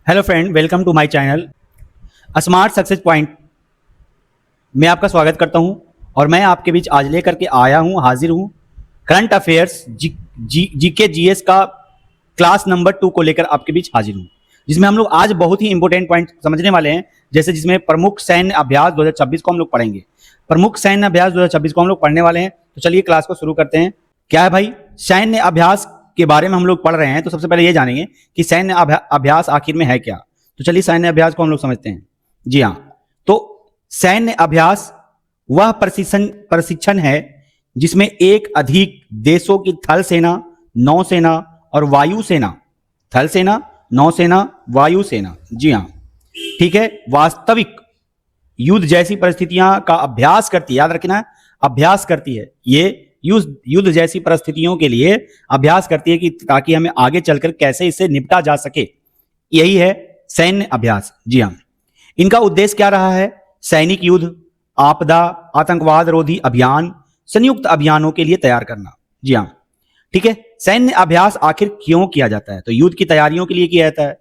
Hello friend, welcome to my channel smart success point में आपका स्वागत करता हूं। और मैं आपके बीच आज लेकर के आया हूं, हाजिर हूं करंट अफेयर्स जीके जीएस का क्लास नंबर 2 को लेकर आपके बीच हाजिर हूं, जिसमें हम लोग आज बहुत ही इंपॉर्टेंट पॉइंट समझने वाले हैं। जैसे जिसमें प्रमुख सैन्य अभ्यास 2026 को हम लोग पढ़ेंगे। प्रमुख सैन्य अभ्यास 2026 को हम लोग पढ़ने वाले हैं। तो चलिए क्लास को शुरू करते हैं। क्या है भाई, सैन्य अभ्यास के बारे में हम लोग पढ़ रहे हैं। तो सबसे पहले ये जानेंगे कि सैन्य अभ्यास आखिर में है क्या। तो चलिए सैन्य अभ्यास को हम लोग समझते हैं। जी हाँ, तो सैन्य अभ्यास वह प्रशिक्षण है जिसमें एक अधिक देशों की थल सेना, नौसेना और वायुसेना, थल सेना, नौसेना, वायुसेना, जी हाँ ठीक है, वास्तविक युद्ध जैसी परिस्थितियां का अभ्यास करती है। याद रखना, अभ्यास करती है। ये युद्ध जैसी परिस्थितियों के लिए अभ्यास करती है कि ताकि हमें आगे चलकर कैसे इससे निपटा जा सके। यही है सैन्य अभ्यास। जी हाँ, इनका उद्देश्य क्या रहा है? सैनिक युद्ध, आपदा, आतंकवाद रोधी अभियान, संयुक्त अभियानों के लिए तैयार करना। जी हाँ ठीक है। सैन्य अभ्यास आखिर क्यों किया जाता है? तो युद्ध की तैयारियों के लिए किया जाता है।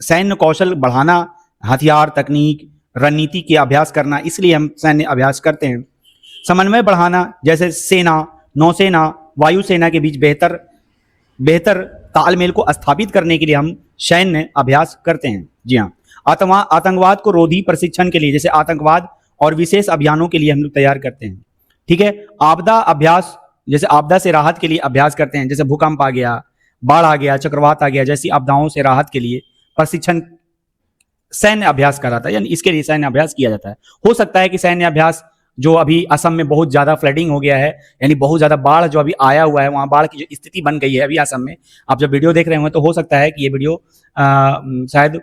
सैन्य कौशल बढ़ाना, हथियार, तकनीक, रणनीति के अभ्यास करना, इसलिए हम सैन्य अभ्यास करते हैं। समन्वय बढ़ाना, जैसे सेना, नौसेना, वायुसेना के बीच बेहतर तालमेल को स्थापित करने के लिए हम सैन्य अभ्यास करते हैं। जी हाँ, आतंकवाद को रोधी प्रशिक्षण के लिए, जैसे आतंकवाद और विशेष अभियानों के लिए हम लोग तैयार करते हैं। ठीक है। आपदा अभ्यास, जैसे आपदा से राहत के लिए अभ्यास करते हैं। जैसे भूकंप आ गया, बाढ़ आ गया, चक्रवात आ गया, जैसी आपदाओं से राहत के लिए प्रशिक्षण सैन्य अभ्यास कहलाता है, यानी इसके लिए सैन्य अभ्यास किया जाता है। हो सकता है कि सैन्य अभ्यास जो अभी असम में बहुत ज्यादा फ्लडिंग हो गया है, यानी बहुत ज्यादा बाढ़ जो अभी आया हुआ है, वहां बाढ़ की जो स्थिति बन गई है अभी असम में, आप जब वीडियो देख रहे होंगे तो हो सकता है कि ये वीडियो शायद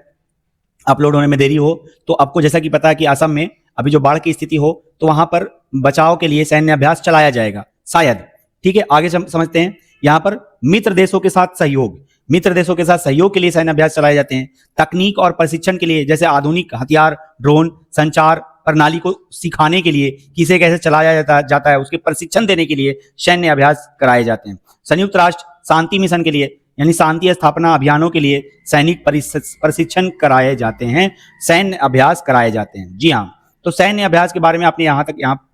अपलोड होने में देरी हो। तो आपको जैसा कि पता है कि असम में अभी जो बाढ़ की स्थिति हो, तो वहां पर बचाव के लिए सैन्य अभ्यास चलाया जाएगा शायद। ठीक है, आगे समझते हैं। यहाँ पर मित्र देशों के साथ सहयोग के लिए सैन्य अभ्यास चलाए जाते हैं। तकनीक और प्रशिक्षण के लिए, जैसे आधुनिक हथियार, ड्रोन, संचार प्रणाली को सिखाने के लिए, किसे कैसे चलाया जाता है उसके प्रशिक्षण देने के लिए सैन्य अभ्यास कराए जाते हैं। संयुक्त राष्ट्र शांति मिशन के लिए, यानी शांति स्थापना अभियानों के लिए सैनिक प्रशिक्षण कराए जाते हैं, सैन्य अभ्यास कराए जाते हैं। जी हाँ, तो सैन्य अभ्यास के बारे में आपने यहाँ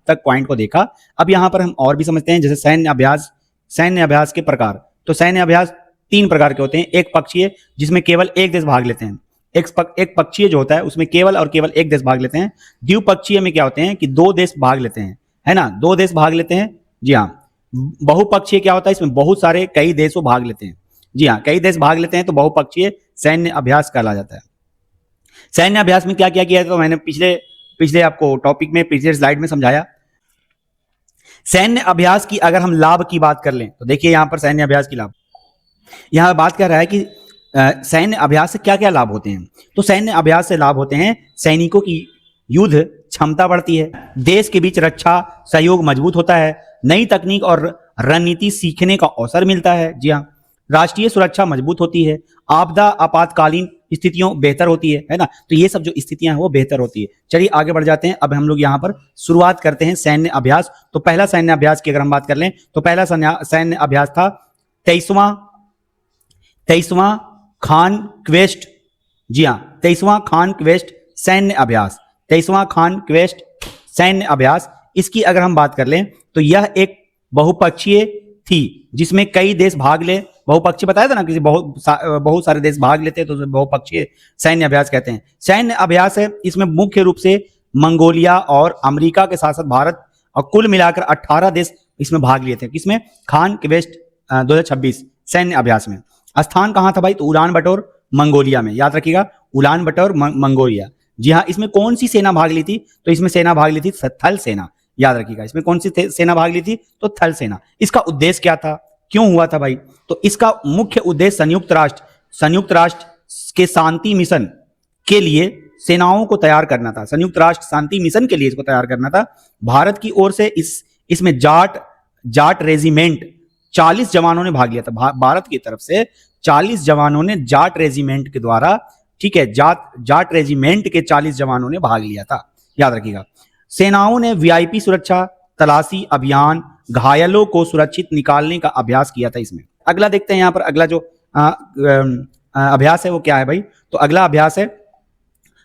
तक पॉइंट को देखा। अब यहाँ पर हम और भी समझते हैं, जैसे सैन्य अभ्यास के प्रकार। तो सैन्य अभ्यास 3 प्रकार के होते हैं। एक पक्षीय, जिसमें केवल एक देश भाग लेते हैं। एक पक्षीय जो होता है उसमें केवल एक देश भाग लेते हैं। द्विपक्षीय में क्या होते हैं कि 2 देश भाग लेते हैं, है ना, 2 देश भाग लेते हैं। जी हाँ। बहुपक्षीय क्या होता है? इसमें बहुत सारे कई देशों भाग लेते हैं। जी हाँ, कई देश भाग लेते हैं, तो बहुपक्षीय सैन्य अभ्यास कहला जाता है। सैन्य अभ्यास में क्या क्या किया है, तो मैंने पिछले आपको टॉपिक में, पिछले स्लाइड में समझाया। सैन्य अभ्यास की अगर हम लाभ की बात कर लें तो देखिए यहां पर सैन्य अभ्यास की लाभ, यहां बात कर रहा है कि सैन्य अभ्यास से क्या क्या लाभ होते हैं। तो सैन्य अभ्यास से लाभ होते हैं, सैनिकों की युद्ध क्षमता बढ़ती है, देश के बीच रक्षा सहयोग मजबूत होता है, नई तकनीक और रणनीति सीखने का अवसर मिलता है। जी हाँ, राष्ट्रीय सुरक्षा मजबूत होती है, आपदा आपातकालीन स्थितियों बेहतर होती है ना। तो ये सब जो स्थितियां हैं वो बेहतर होती है। चलिए आगे बढ़ जाते हैं। अब हम लोग यहाँ पर शुरुआत करते हैं सैन्य अभ्यास। तो पहला सैन्य अभ्यास की अगर हम बात कर लें तो पहला सैन्य अभ्यास था 23वां खान क्वेस्ट। जी हाँ, 23वां खान क्वेस्ट सैन्य अभ्यास, 23वां खान क्वेस्ट सैन्य अभ्यास। इसकी अगर हम बात कर लें तो यह एक बहुपक्षीय थी जिसमें कई देश भाग ले। बहुपक्षीय बताया था ना, किसी बहुत सारे देश भाग लेते हैं तो बहुपक्षीय सैन्य अभ्यास कहते हैं। सैन्य अभ्यास है, इसमें मुख्य रूप से मंगोलिया और अमेरिका के साथ साथ भारत और कुल मिलाकर 18 देश इसमें भाग लिए थे। किसमें? खान क्वेस्ट 2026 सैन्य अभ्यास में। स्थान कहां था भाई? तो उलान बटोर मंगोलिया में। याद रखिएगा, उलान बटोर मंगोलिया। जी हाँ, इसमें कौन सी सेना भाग ली थी? तो इसमें सेना भाग ली थी थल सेना। याद रखिएगा, इसमें कौन सी सेना भाग ली थी? तो थल सेना। इसका उद्देश्य क्या था, क्यों हुआ था भाई? तो इसका मुख्य उद्देश्य संयुक्त राष्ट्र के शांति मिशन के लिए सेनाओं को तैयार करना था। संयुक्त राष्ट्र शांति मिशन के लिए इसको तैयार करना था। भारत की ओर से इसमें जाट रेजिमेंट 40 जवानों ने भाग लिया था। भारत की तरफ से 40 जवानों ने जाट रेजिमेंट के द्वारा, ठीक है, जाट रेजिमेंट के 40 जवानों ने भाग लिया था। याद रखिएगा, सेनाओं ने वीआईपी सुरक्षा, तलाशी अभियान, घायलों को सुरक्षित निकालने का अभ्यास किया था इसमें। अगला देखते हैं यहाँ पर, अगला जो अभ्यास है वो क्या है भाई? तो अगला अभ्यास है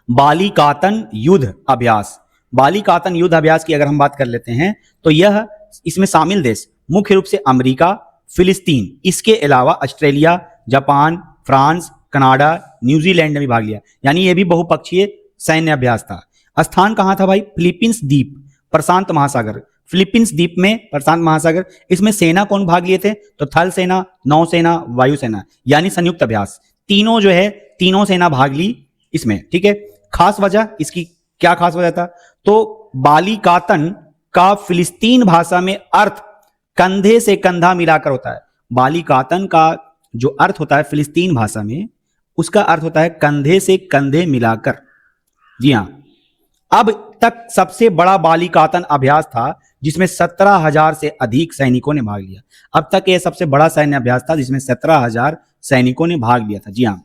बालिकातन युद्ध अभ्यास। बालिकातन युद्ध अभ्यास की अगर हम बात कर लेते हैं तो यह इसमें शामिल देश मुख्य रूप से अमेरिका, फिलिस्तीन, इसके अलावा Australia, Japan, France, Canada, New Zealand ने भी भाग लिया। यानी यह भी बहुपक्षीय सैन्य अभ्यास था। स्थान कहां था भाई? फिलीपींस द्वीप, प्रशांत महासागर। फिलीपींस द्वीप में प्रशांत महासागर। इसमें सेना कौन भाग लिए थे? तो थल सेना, नौसेना, वायुसेना, यानी संयुक्त अभ्यास। तीनों जो है तीनों सेना भाग ली इसमें, ठीक है। खास वजह इसकी क्या खास वजह था? तो बालिकातन का फिलिस्तीन भाषा में अर्थ कंधे से कंधा मिलाकर होता है। बालिकातन का जो अर्थ होता है फिलिस्तीन भाषा में, उसका अर्थ होता है कंधे से कंधे मिलाकर। जी हां, अब तक सबसे बड़ा बालिकातन अभ्यास था जिसमें 17,000 से अधिक सैनिकों ने भाग लिया। अब तक यह सबसे बड़ा सैन्य अभ्यास था जिसमें 17,000 सैनिकों ने भाग लिया था। जी हां,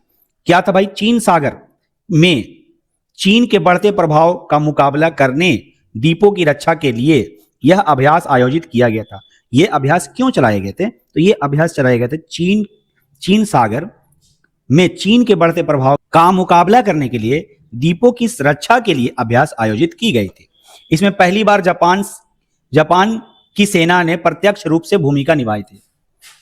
क्या था भाई? चीन सागर में चीन के बढ़ते प्रभाव का मुकाबला करने, द्वीपों की रक्षा के लिए यह अभ्यास आयोजित किया गया था। यह अभ्यास क्यों चलाए गए थे? तो यह अभ्यास चलाए गए थे चीन सागर में चीन के बढ़ते प्रभाव का मुकाबला करने के लिए, द्वीपों की रक्षा के लिए अभ्यास आयोजित की गई थी। इसमें पहली बार जापान की सेना ने प्रत्यक्ष रूप से भूमिका निभाई थी।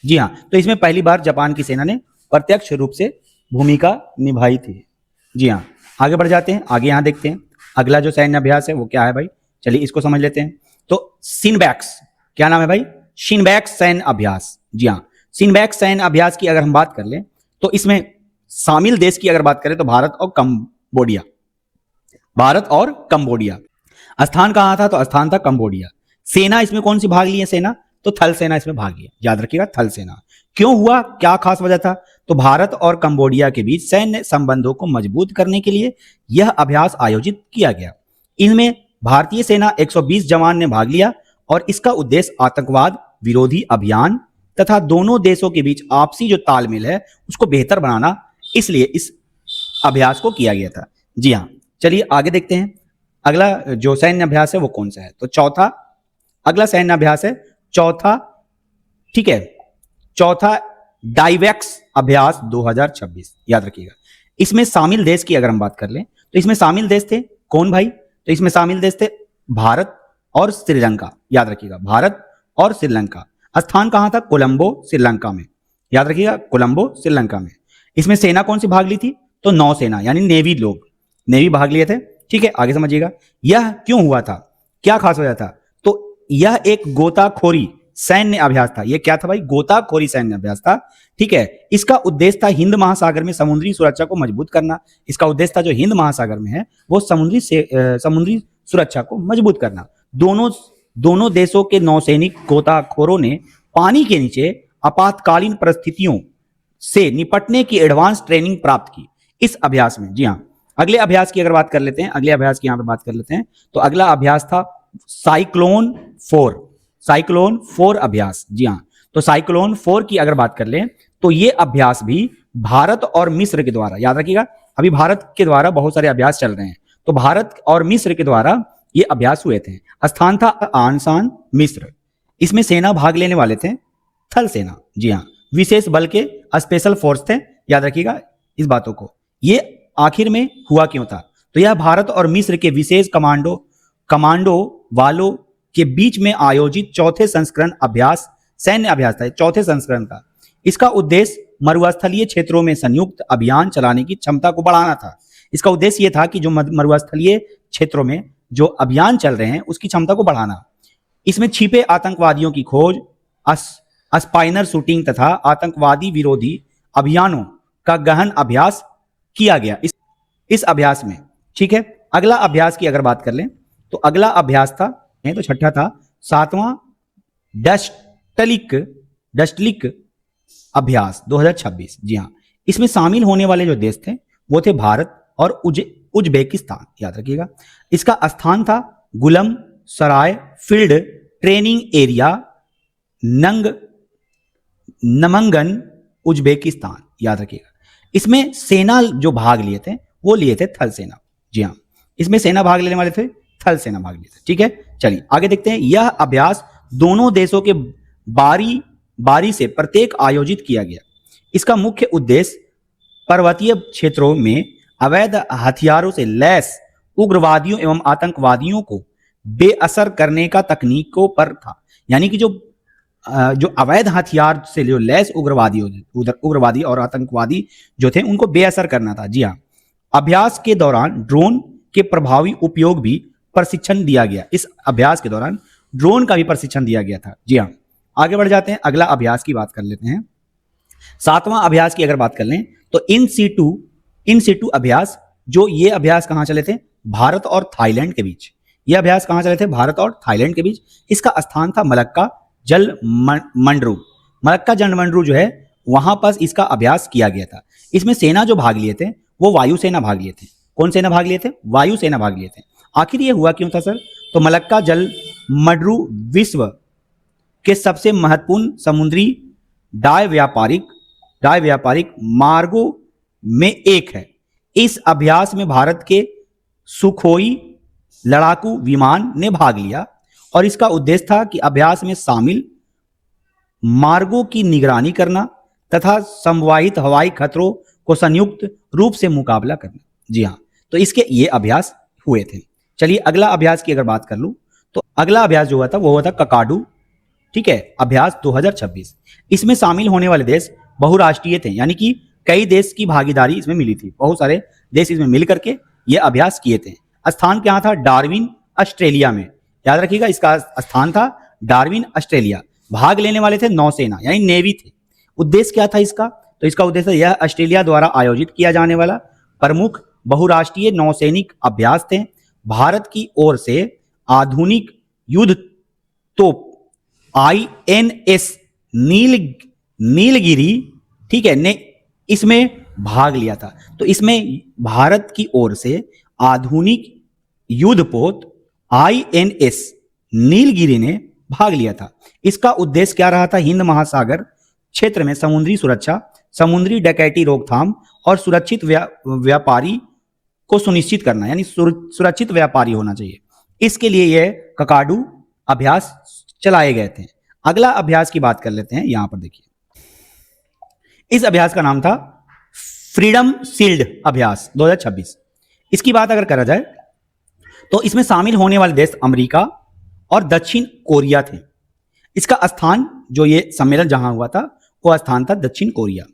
जी हां, तो इसमें पहली बार जापान की सेना ने प्रत्यक्ष रूप से भूमिका निभाई थी। जी हां, आगे बढ़ जाते हैं। आगे यहां देखते हैं अगला जो सैन्य अभ्यास है वो क्या है भाई? चलिए इसको समझ लेते हैं। तो सिनबैक्स, क्या नाम है भाई? सिनबैक्स सैन्य अभ्यास। जी हां, सिनबैक्स सैन्य अभ्यास की अगर हम बात कर लें तो इसमें शामिल देश की अगर बात करें तो भारत और कंबोडिया। भारत और कंबोडिया। स्थान कहां था? तो स्थान था कंबोडिया। सेना इसमें कौन सी भाग ली है? सेना तो थल सेना इसमें भाग लिया। याद रखिएगा, थल सेना। क्यों हुआ? क्या खास वजह था? तो भारत और कंबोडिया के बीच सैन्य संबंधों को मजबूत करने के लिए यह अभ्यास आयोजित किया गया। इनमें भारतीय सेना 120 जवान ने भाग लिया और इसका उद्देश्य आतंकवाद विरोधी अभियान तथा दोनों देशों के बीच आपसी जो तालमेल है उसको बेहतर बनाना, इसलिए इस अभ्यास को किया गया था। जी हाँ, चलिए आगे देखते हैं अगला जो सैन्य अभ्यास है वो कौन सा है। तो चौथा अगला सैन्य अभ्यास है चौथा, ठीक है, चौथा डाइवेक्स अभ्यास 2026। याद रखिएगा। इसमें शामिल देश की अगर हम बात कर लें तो इसमें शामिल देश थे कौन भाई? तो इसमें शामिल देश थे भारत और श्रीलंका। याद रखिएगा, भारत और श्रीलंका। स्थान कहां था? कोलंबो, श्रीलंका में। याद रखिएगा, कोलंबो, श्रीलंका में। इसमें सेना कौन सी भाग ली थी? तो नौसेना, यानी नेवी भाग लिए थे। ठीक है, आगे समझिएगा। यह क्यों हुआ था? क्या खास वजह था? तो यह एक गोताखोरी सैन्य अभ्यास था। यह क्या था भाई? गोताखोरी सैन्य अभ्यास था। ठीक है, इसका उद्देश्य था हिंद महासागर में समुद्री सुरक्षा को मजबूत करना। इसका उद्देश्य था जो हिंद महासागर में है वो समुद्री सुरक्षा को मजबूत करना। दोनों देशों के नौसैनिक गोताखोरों ने पानी के नीचे आपातकालीन परिस्थितियों से निपटने की एडवांस ट्रेनिंग प्राप्त की इस अभ्यास में। जी हाँ, अगले अभ्यास की अगर बात कर लेते हैं, अगले अभ्यास की यहां पर बात कर लेते हैं तो अगला अभ्यास था साइक्लोन 4 अभ्यास। जी हाँ, तो साइक्लोन 4 की अगर बात कर लें तो ये अभ्यास भी भारत और मिस्र के द्वारा, याद रखिएगा अभी भारत के द्वारा बहुत सारे अभ्यास चल रहे हैं, तो भारत और मिस्र के द्वारा ये अभ्यास हुए थे। स्थान था आनसान, मिस्र। इसमें सेना भाग लेने वाले थे थल सेना। जी हाँ, विशेष बल के स्पेशल फोर्स थे। याद रखिएगा इस बातों को। ये आखिर में हुआ क्यों था? तो यह भारत और मिस्र के विशेष कमांडो वालों के बीच में आयोजित चौथे संस्करण अभ्यास, सैन्य अभ्यास था, चौथे संस्करण का। इसका उद्देश्य मरुस्थलीय क्षेत्रों में संयुक्त अभियान चलाने की क्षमता को बढ़ाना था। इसका उद्देश्य यह था कि जो मरुस्थलीय क्षेत्रों में जो अभियान चल रहे हैं उसकी क्षमता को बढ़ाना। इसमें छिपे आतंकवादियों की खोज, स्पाइनर शूटिंग तथा आतंकवादी विरोधी अभियानों का गहन अभ्यास किया गया इस अभ्यास में। ठीक है, अगला अभ्यास की अगर बात कर लें तो अगला अभ्यास था, तो छठा था 7वां डस्टलिक अभ्यास 2026। जी हाँ, इसमें शामिल होने वाले जो देश थे वो थे भारत और उज्बेकिस्तान। याद रखिएगा। इसका स्थान था गुलम सराय फील्ड ट्रेनिंग एरिया, नमंगन, उज्बेकिस्तान। याद रखिएगा। इसमें सेना जो भाग लिए थे वो लिए थे थल सेना। जी हाँ, इसमें सेना भाग लेने वाले थे थल सेना भाग लिए थे। ठीक है, चलिए आगे देखते हैं। यह अभ्यास दोनों देशों के बारी से प्रत्येक आयोजित किया गया। इसका मुख्य उद्देश्य पर्वतीय क्षेत्रों में अवैध हथियारों से लैस उग्रवादियों एवं आतंकवादियों को बेअसर करने का तकनीकों पर था। यानी कि जो अवैध हथियार से जो लैस उग्रवादी और आतंकवादी जो थे उनको बेअसर करना था। जी हाँ, अभ्यास के दौरान ड्रोन के प्रभावी उपयोग भी प्रशिक्षण दिया गया। इस अभ्यास के दौरान ड्रोन का भी प्रशिक्षण दिया गया था। जी हाँ, आगे बढ़ जाते हैं, अगला अभ्यास की बात कर लेते हैं। 7वां अभ्यास की अगर बात कर लें तो इन सीटू अभ्यास, जो ये अभ्यास कहां चले थे? भारत और थाईलैंड के बीच। ये अभ्यास कहां चले थे? भारत और थाईलैंड के बीच। इसका स्थान था मलक्का जलमंडरू। मलक्का जलमंडरू जो है वहां पर इसका अभ्यास किया गया था। इसमें सेना जो भाग लिए थे वो वायुसेना भाग लिए थे। कौन सेना भाग लिए थे? वायुसेना भाग लिए थे। आखिर ये हुआ क्यों था सर? तो मलक्का जलमंडरू विश्व के सबसे महत्वपूर्ण समुद्री डाय व्यापारिक मार्गों में एक है। इस अभ्यास में भारत के सुखोई लड़ाकू विमान ने भाग लिया और इसका उद्देश्य था कि अभ्यास में शामिल मार्गों की निगरानी करना तथा संभावित हवाई खतरों को संयुक्त रूप से मुकाबला करना। जी हाँ, तो इसके ये अभ्यास हुए थे। चलिए अगला अभ्यास की अगर बात कर लूं तो अगला अभ्यास जो हुआ था वो हुआ था ककाडू, ठीक है, अभ्यास 2026। इसमें शामिल होने वाले देश बहुराष्ट्रीय थे, यानी कि कई देश की भागीदारी इसमें मिली थी। बहुत सारे देश इसमें मिल करके ये अभ्यास किए थे। स्थान क्या था? डार्विन, ऑस्ट्रेलिया में। याद रखिएगा, इसका स्थान था डार्विन, ऑस्ट्रेलिया। भाग लेने वाले थे नौसेना यानी नेवी थे। उद्देश्य क्या था इसका? तो इसका उद्देश्य यह ऑस्ट्रेलिया द्वारा आयोजित किया जाने वाला प्रमुख बहुराष्ट्रीय नौसैनिक अभ्यास थे। भारत की ओर से आधुनिक युद्ध तोप INS नीलगिरी, ठीक है, ने इसमें भाग लिया था। तो इसमें भारत की ओर से आधुनिक युद्धपोत INS नीलगिरी ने भाग लिया था। इसका उद्देश्य क्या रहा था? हिंद महासागर क्षेत्र में समुद्री सुरक्षा, समुद्री डकैती रोकथाम और सुरक्षित व्यापारी को सुनिश्चित करना, यानी सुरक्षित व्यापारी होना चाहिए। इसके लिए यह ककाडू अभ्यास चलाए गए थे। अगला अभ्यास की बात कर लेते हैं। यहां पर देखिए, इस अभ्यास का नाम था फ्रीडम शील्ड अभ्यास 2026। इसकी बात अगर करा जाए तो इसमें शामिल होने वाले देश अमेरिका और दक्षिण कोरिया थे। इसका स्थान, जो ये सम्मेलन जहां हुआ था वो स्थान था दक्षिण कोरिया।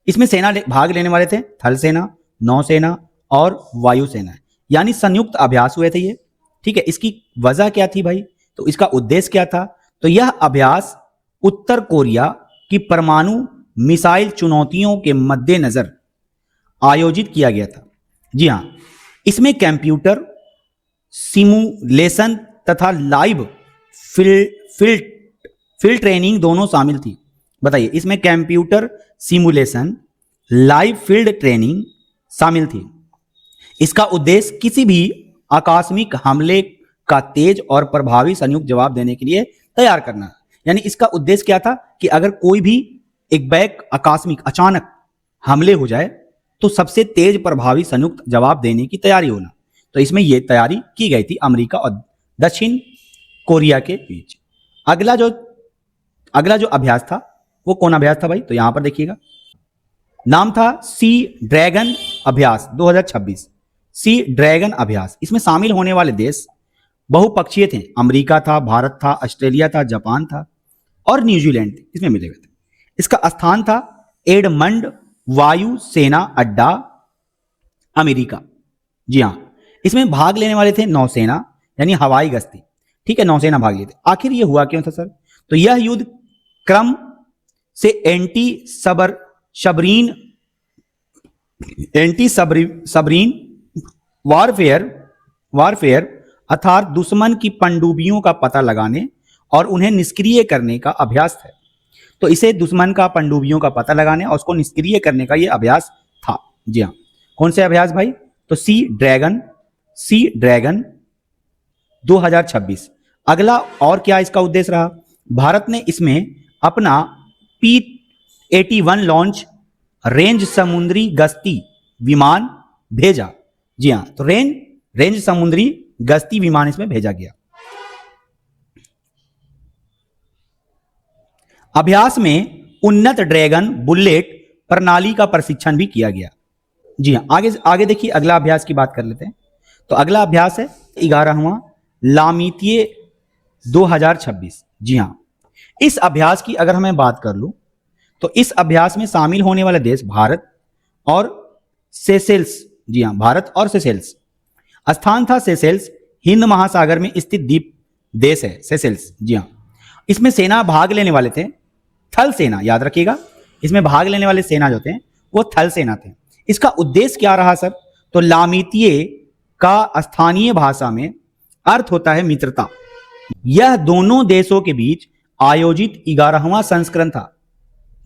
इसमें सेना भाग लेने वाले थे थल सेना, नौसेना और वायुसेना, यानी संयुक्त अभ्यास हुए थे ये, ठीक है। इसकी वजह क्या थी भाई? तो इसका उद्देश्य क्या था? तो यह अभ्यास उत्तर कोरिया की परमाणु मिसाइल चुनौतियों के मद्देनजर आयोजित किया गया था। जी हां, इसमें कंप्यूटर सिमुलेशन तथा लाइव फील्ड ट्रेनिंग दोनों शामिल थी। बताइए, इसमें computer simulation, live field training शामिल थी। इसका उद्देश्य किसी भी आकस्मिक हमले का तेज और प्रभावी संयुक्त जवाब देने के लिए तैयार करना। यानी इसका उद्देश्य क्या था कि अगर कोई भी एक बैक आकस्मिक अचानक हमले हो जाए तो सबसे तेज प्रभावी संयुक्त जवाब देने की तैयारी होना। तो इसमें यह तैयारी की गई थी अमेरिका और दक्षिण कोरिया के बीच। अगला जो अभ्यास था वो कौन अभ्यास था भाई? तो यहां पर देखिएगा, नाम था सी ड्रैगन अभ्यास 2026। सी ड्रैगन अभ्यास, इसमें शामिल होने वाले देश बहुपक्षीय थे। अमेरिका था, भारत था, ऑस्ट्रेलिया था, जापान था और न्यूजीलैंड थे, इसमें मिले हुए थे। इसका स्थान था एडमंड वायु सेना अड्डा, अमेरिका। जी हां, इसमें भाग लेने वाले थे नौसेना यानी हवाई गश्ती, ठीक है, नौसेना भाग लिए थे। आखिर यह हुआ क्यों था सर? तो यह युद्ध क्रम से एंटी सबरीन वारफेयर अर्थात दुश्मन की पनडुब्बियों का पता लगाने और उन्हें निष्क्रिय करने का अभ्यास है। तो इसे दुश्मन का पनडुब्बियों का पता लगाने और उसको निष्क्रिय करने का यह अभ्यास था। जी हाँ, कौन से अभ्यास भाई? तो सी ड्रैगन 2026। अगला और क्या इसका उद्देश्य रहा? भारत ने इसमें अपना P-81 लॉन्च रेंज समुद्री गश्ती विमान भेजा। जी हां, तो रेंज समुद्री गश्ती विमान इसमें भेजा गया। अभ्यास में उन्नत ड्रैगन बुलेट प्रणाली का प्रशिक्षण भी किया गया। जी हाँ, आगे आगे देखिए, अगला अभ्यास की बात कर लेते हैं। तो अगला अभ्यास है 11वां लामितीय 2026। जी हाँ, इस अभ्यास की अगर मैं बात कर लूं तो इस अभ्यास में शामिल होने वाले देश भारत और सेशेल्स। जी हाँ, भारत और सेशेल्स। स्थान था सेशेल्स, हिंद महासागर में स्थित द्वीप देश है सेशेल्स। जी हाँ, इसमें सेना भाग लेने वाले थे थल सेना, याद रखिएगा, इसमें भाग लेने वाले सेना जो थे वो थल सेना थे। इसका उद्देश्य क्या रहा सर? तो लामितीय का स्थानीय भाषा में अर्थ होता है मित्रता। यह दोनों देशों के बीच आयोजित 11वां संस्करण था।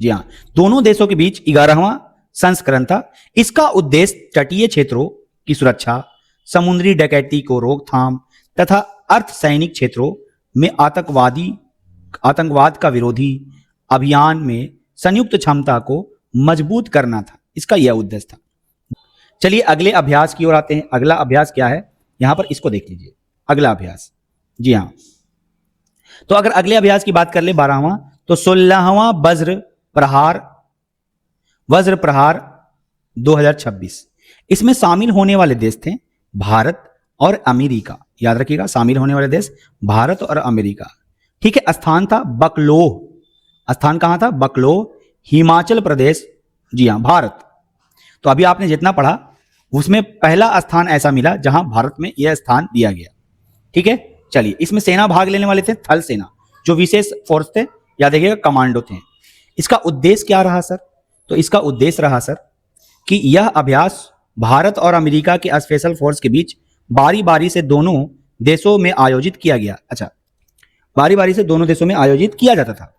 जी हां, दोनों देशों के बीच 11वां संस्करण था। इसका उद्देश्य तटीय क्षेत्रों की सुरक्षा, समुद्री डकैती को रोकथाम तथा अर्ध सैनिक क्षेत्रों में आतंकवाद का विरोधी अभियान में संयुक्त क्षमता को मजबूत करना था। इसका यह उद्देश्य था। चलिए अगले अभ्यास की ओर आते हैं। अगला अभ्यास क्या है, यहां पर इसको देख लीजिए, अगला अभ्यास। जी हां, तो अगर अगले अभ्यास की बात कर ले 12वां, तो 16वां वज्र प्रहार 2026। इसमें शामिल होने वाले देश थे भारत और अमेरिका। याद रखिएगा, शामिल होने वाले देश भारत और अमेरिका। ठीक है, स्थान था बकलोह। स्थान कहां था? बकलोह, हिमाचल प्रदेश। जी हां, भारत। तो अभी आपने जितना पढ़ा उसमें पहला स्थान ऐसा मिला जहां भारत में यह स्थान दिया गया। ठीक है, चलिए, इसमें सेना भाग लेने वाले थे थल सेना, जो विशेष फोर्स थे, याद रखिएगा, कमांडो थे। इसका उद्देश्य क्या रहा सर? तो इसका उद्देश्य रहा सर कि यह अभ्यास भारत और अमेरिका के स्पेशल फोर्स के बीच बारी बारी से दोनों देशों में आयोजित किया गया। अच्छा, बारी बारी से दोनों देशों में आयोजित किया जाता था।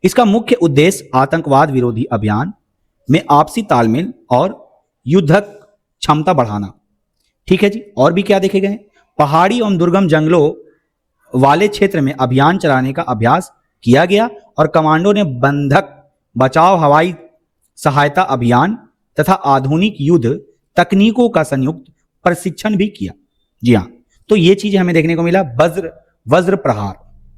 इसका मुख्य उद्देश्य आतंकवाद विरोधी अभियान में आपसी तालमेल और युद्धक क्षमता बढ़ाना। ठीक है जी, और भी क्या देखे गए? पहाड़ी एवं दुर्गम जंगलों वाले क्षेत्र में अभियान चलाने का अभ्यास किया गया और कमांडो ने बंधक बचाव, हवाई सहायता अभियान तथा आधुनिक युद्ध तकनीकों का संयुक्त प्रशिक्षण भी किया। जी हाँ, तो ये चीज हमें देखने को मिला, वज्र प्रहार।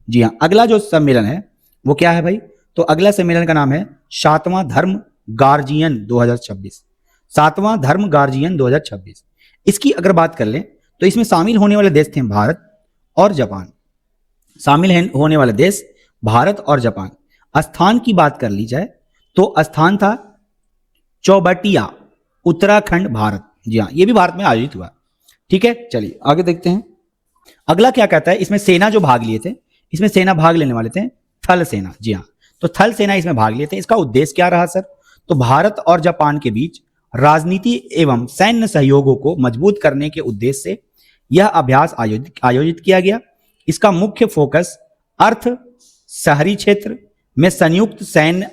जी हाँ, अगला जो सम्मेलन है वो क्या है भाई? तो अगला सम्मेलन का नाम है 7वां धर्म गार्जियन 2026। 7वां धर्म गार्जियन 2026। इसकी अगर बात कर लें तो इसमें शामिल होने वाले देश थे भारत और जापान। शामिल होने वाले देश भारत और जापान। स्थान की बात कर ली जाए तो स्थान था चौबटिया, उत्तराखंड, भारत। जी हाँ, ये भी भारत में आयोजित हुआ। ठीक है, चलिए आगे देखते हैं। अगला क्या कहता है? इसमें सेना जो भाग लिए थे, इसमें सेना भाग लेने वाले थे थल सेना। जी हाँ, तो थल सेना इसमें भाग लिए थे। इसका उद्देश्य क्या रहा सर? तो भारत और जापान के बीच राजनीति एवं सैन्य सहयोगों को मजबूत करने के उद्देश्य से यह अभ्यास आयोजित किया गया। इसका मुख्य फोकस अर्थ शहरी क्षेत्र में संयुक्त सैन्य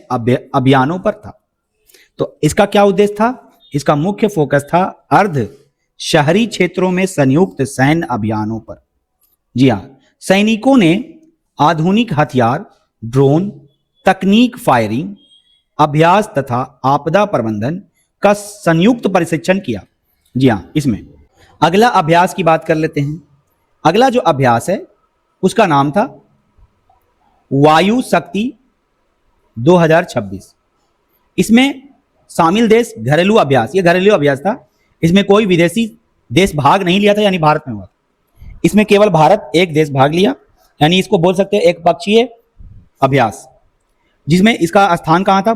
अभियानों पर था। तो इसका क्या उद्देश्य था? इसका मुख्य फोकस था अर्ध शहरी क्षेत्रों में संयुक्त सैन्य अभियानों पर। जी हाँ, सैनिकों ने आधुनिक हथियार, ड्रोन तकनीक, फायरिंग अभ्यास तथा आपदा प्रबंधन का संयुक्त प्रशिक्षण किया। जी हाँ, इसमें अगला अभ्यास की बात कर लेते हैं। अगला जो अभ्यास है उसका नाम था वायु शक्ति 2026। इसमें शामिल देश घरेलू अभ्यास, ये घरेलू अभ्यास था। इसमें कोई विदेशी देश भाग नहीं लिया था, यानी भारत में हुआ। इसमें केवल भारत एक देश भाग लिया, यानी इसको बोल सकते हैं एक पक्षीय अभ्यास, जिसमें इसका स्थान कहां था?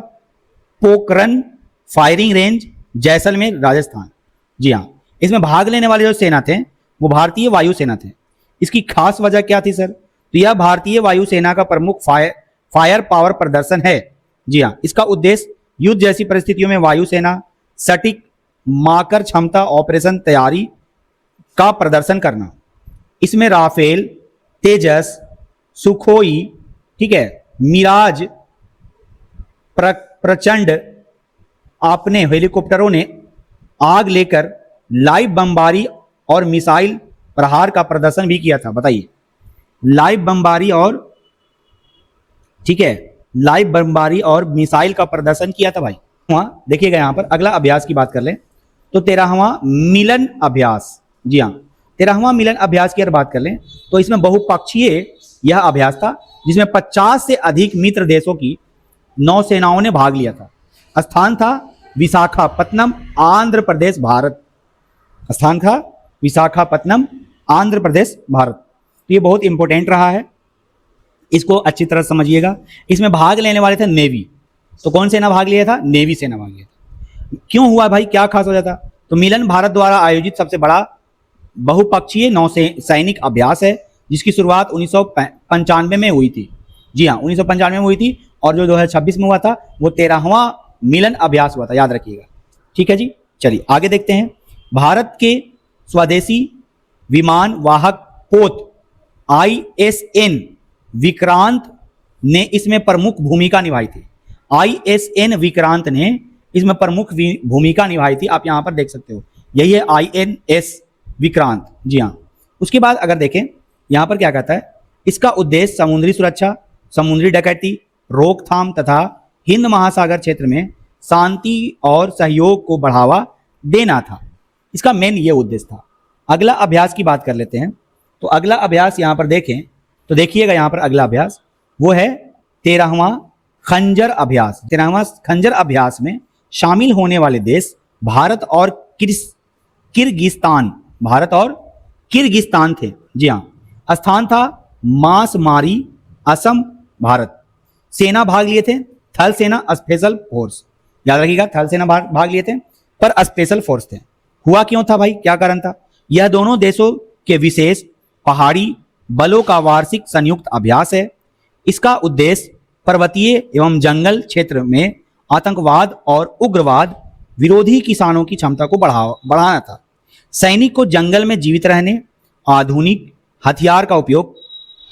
Pokhran firing range, Jaisalmer, Rajasthan. जी हाँ, इसमें भाग लेने वाले जो सेना थे वो भारतीय वायुसेना थे। इसकी खास वजह क्या थी सर? तो यह भारतीय वायुसेना का प्रमुख फायर पावर प्रदर्शन है। जी हाँ, इसका उद्देश्य युद्ध जैसी परिस्थितियों में वायुसेना सटीक माकर क्षमता ऑपरेशन तैयारी का प्रदर्शन करना। इसमें राफेल, तेजस, सुखोई, ठीक है, मिराज, प्रचंड अपने हेलीकॉप्टरों ने आग लेकर लाइव बमबारी और मिसाइल प्रहार का प्रदर्शन भी किया था। बताइए, लाइव बमबारी और, ठीक है, लाइव बमबारी और मिसाइल का प्रदर्शन किया था भाई। वहां देखिएगा, यहां पर अगला अभ्यास की बात कर लें तो 13वां मिलन अभ्यास। जी हाँ, 13वां मिलन अभ्यास की अगर बात कर लें तो इसमें बहुपक्षीय यह अभ्यास था, जिसमें 50 से अधिक मित्र देशों की नौसेनाओं ने भाग लिया था। स्थान था विशाखापत्तनम, आंध्र प्रदेश, भारत। स्थान था विशाखापत्तनम, आंध्र प्रदेश, भारत। तो ये बहुत इंपॉर्टेंट रहा है, इसको अच्छी तरह समझिएगा। इसमें भाग लेने वाले थे नेवी। तो कौन सेना भाग लिया था? नेवी सेना भाग लिया था। क्यों हुआ भाई, क्या खास वजह था? तो मिलन भारत द्वारा आयोजित सबसे बड़ा बहुपक्षीय नौसैनिक अभ्यास है, जिसकी शुरुआत 1995 में हुई थी। जी हाँ, 1995 में हुई थी, और जो 2026 में हुआ था वो 13वां मिलन अभ्यास हुआ था, याद रखिएगा। ठीक है जी, चलिए आगे देखते हैं। भारत के स्वदेशी विमान वाहक पोत ISN विक्रांत ने इसमें प्रमुख भूमिका निभाई थी। ISN विक्रांत ने इसमें प्रमुख भूमिका निभाई थी, आप यहां पर देख सकते हो, यही है INS विक्रांत। जी हाँ, उसके बाद अगर देखें यहां पर क्या कहता है, इसका उद्देश्य समुद्री सुरक्षा, समुद्री डकैती, रोकथाम तथा हिंद महासागर क्षेत्र में शांति और सहयोग को बढ़ावा देना था। इसका मेन ये उद्देश्य था। अगला अभ्यास की बात कर लेते हैं। तो अगला अभ्यास यहां पर देखें तो देखिएगा, यहां पर अगला अभ्यास वो है 13वां खंजर अभ्यास। 13वां खंजर अभ्यास में शामिल होने वाले देश भारत और किर्गिस्तान, भारत और किर्गिस्तान थे। जी हाँ, स्थान था मासमारी, असम, भारत। सेना भाग लिए थे थल सेना, स्पेशल फोर्स, याद रखिएगा, थल सेना भाग लिए थे पर स्पेशल फोर्स थे। हुआ क्यों था भाई, क्या कारण था? यह दोनों देशों के विशेष पहाड़ी बलों का वार्षिक संयुक्त अभ्यास है। इसका उद्देश्य पर्वतीय एवं जंगल क्षेत्र में आतंकवाद और उग्रवाद विरोधी किसानों की क्षमता को बढ़ाना था। सैनिक को जंगल में जीवित रहने, आधुनिक हथियार का उपयोग,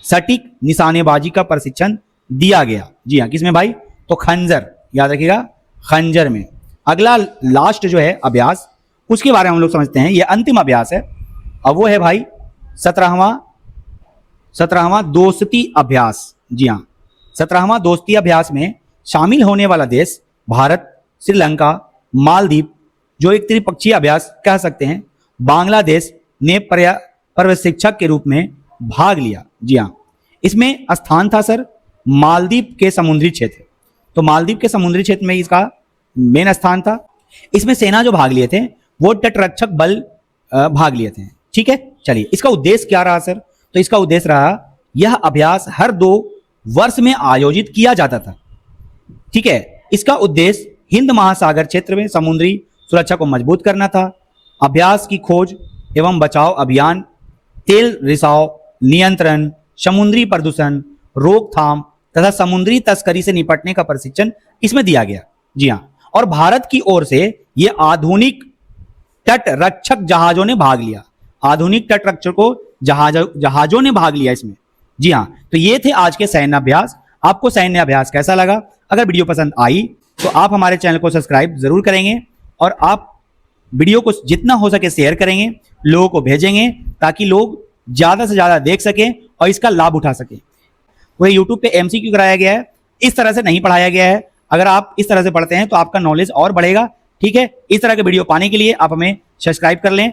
सटीक निशानेबाजी का प्रशिक्षण दिया गया। जी हाँ, किसमें भाई? तो खंजर, याद रखिएगा, खंजर में। अगला लास्ट जो है अभ्यास, उसके बारे में हम लोग समझते हैं, यह अंतिम अभ्यास है। अब वो है भाई 17वां दोस्ती अभ्यास। जी हाँ, 17वां दोस्ती अभ्यास में शामिल होने वाला देश भारत, श्रीलंका, मालदीव, जो एक त्रिपक्षीय अभ्यास कह सकते हैं, बांग्लादेश ने पर्यवेक्षक के रूप में भाग लिया। जी हाँ, इसमें स्थान था सर मालदीव के समुद्री क्षेत्र। तो मालदीव के समुद्री क्षेत्र में इसका मेन स्थान था। इसमें सेना जो भाग लिए थे वो तटरक्षक बल भाग लिए थे। ठीक है, चलिए इसका उद्देश्य क्या रहा सर? तो इसका उद्देश्य रहा, यह अभ्यास हर 2 वर्ष में आयोजित किया जाता था। ठीक है, इसका उद्देश्य हिंद महासागर क्षेत्र में समुद्री सुरक्षा को मजबूत करना था। अभ्यास की खोज एवं बचाव अभियान, तेल रिसाव नियंत्रण, समुद्री प्रदूषण रोकथाम तथा समुद्री तस्करी से निपटने का प्रशिक्षण इसमें दिया गया। जी हाँ, और भारत की ओर से ये आधुनिक तट रक्षक जहाजों ने भाग लिया। आधुनिक तट रक्षकों जहाजों ने भाग लिया इसमें। जी हाँ, तो ये थे आज के सैन्य अभ्यास। आपको सैन्य अभ्यास कैसा लगा? अगर वीडियो पसंद आई तो आप हमारे चैनल को सब्सक्राइब जरूर करेंगे, और आप वीडियो को जितना हो सके शेयर करेंगे, लोगों को भेजेंगे, ताकि लोग ज्यादा से ज्यादा देख सकें और इसका लाभ उठा सकें। वह यूट्यूब पे MCQ कराया गया है, इस तरह से नहीं पढ़ाया गया है। अगर आप इस तरह से पढ़ते हैं तो आपका नॉलेज और बढ़ेगा। ठीक है, इस तरह के वीडियो पाने के लिए आप हमें सब्सक्राइब कर लें